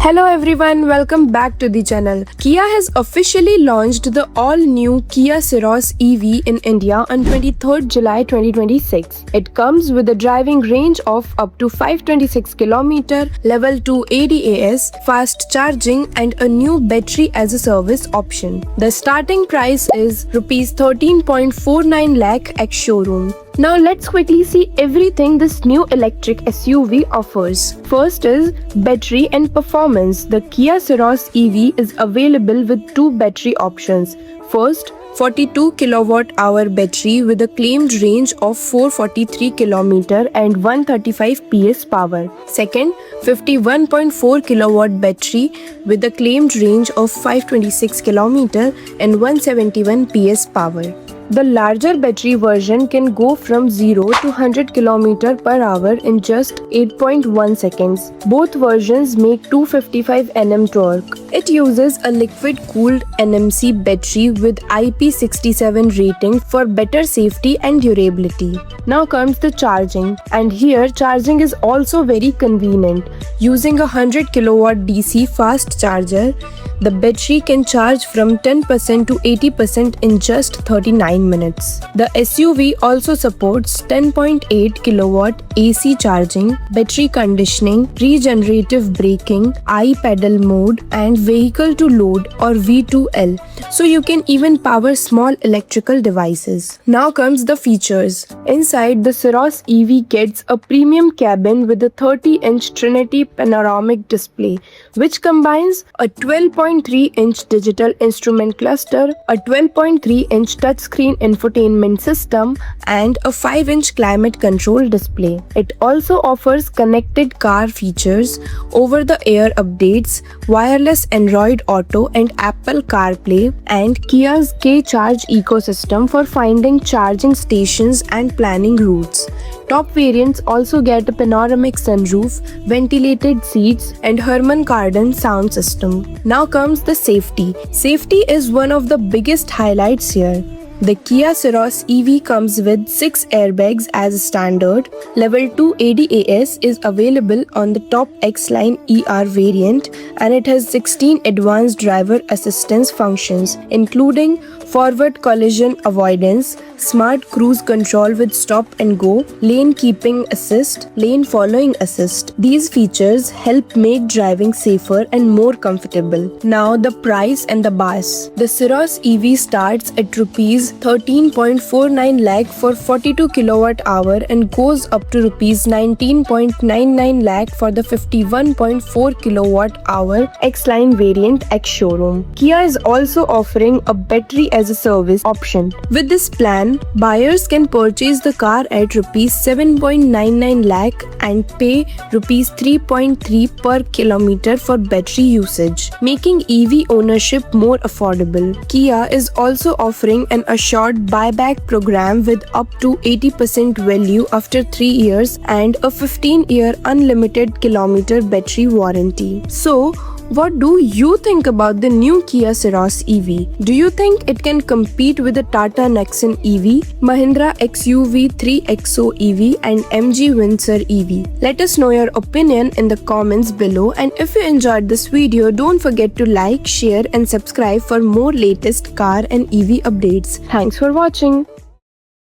Hello everyone, welcome back to the channel. Kia has officially launched the all-new Kia Ceros EV in India on 23rd July 2026. It comes with a driving range of up to 526 km, level 2 ADAS, fast charging and a new battery as a service option. The starting price is Rs 13.49 lakh ex showroom. Now let's quickly see everything this new electric SUV offers. First is battery and performance. The Kia Ceros EV is available with two battery options. First, 42 kWh battery with a claimed range of 443 km and 135 PS power. Second, 51.4 kW battery with a claimed range of 526 km and 171 PS power. The larger battery version can go from 0 to 100 km per hour in just 8.1 seconds. Both versions make 255 Nm torque. It uses a liquid-cooled NMC battery with IP67 rating for better safety and durability. Now comes the charging, and here charging is also very convenient. Using a 100 kW DC fast charger, the battery can charge from 10% to 80% in just 39 minutes. The SUV also supports 10.8 kW AC charging, battery conditioning, regenerative braking, iPedal mode, and vehicle to load or V2L, so you can even power small electrical devices. Now comes the features. Inside, the Ceros EV gets a premium cabin with a 30-inch Trinity panoramic display, which combines a 12.3-inch digital instrument cluster, a 12.3-inch touchscreen infotainment system, and a 5-inch climate control display. It also offers connected car features, over-the-air updates, wireless Android Auto and Apple CarPlay, and Kia's K-Charge ecosystem for finding charging stations and planning routes. Top variants also get a panoramic sunroof, ventilated seats, and Harman Kardon sound system. Now comes the safety. Safety is one of the biggest highlights here. The Kia Ceros EV comes with 6 airbags as standard. Level 2 ADAS is available on the top X-Line ER variant, and it has 16 advanced driver assistance functions, including forward collision avoidance, smart cruise control with stop and go, lane keeping assist, lane following assist. These features help make driving safer and more comfortable. Now the price and the BAS. The Ceros EV starts at Rs 13.49 lakh for 42 kWh and goes up to Rs 19.99 lakh for the 51.4 kWh X-Line variant ex showroom. Kia is also offering a battery as a service option. With this plan, buyers can purchase the car at Rs 7.99 lakh and pay Rs 3.3 per kilometer for battery usage, making EV ownership more affordable. Kia is also offering an assured buyback program with up to 80% value after 3 years and a 15-year unlimited kilometer battery warranty. So, what do you think about the new Kia Ceros EV? Do you think it can compete with the Tata Nexon EV, Mahindra XUV3 XO EV and MG Windsor EV? Let us know your opinion in the comments below, and if you enjoyed this video, don't forget to like, share and subscribe for more latest car and EV updates. Thanks for watching.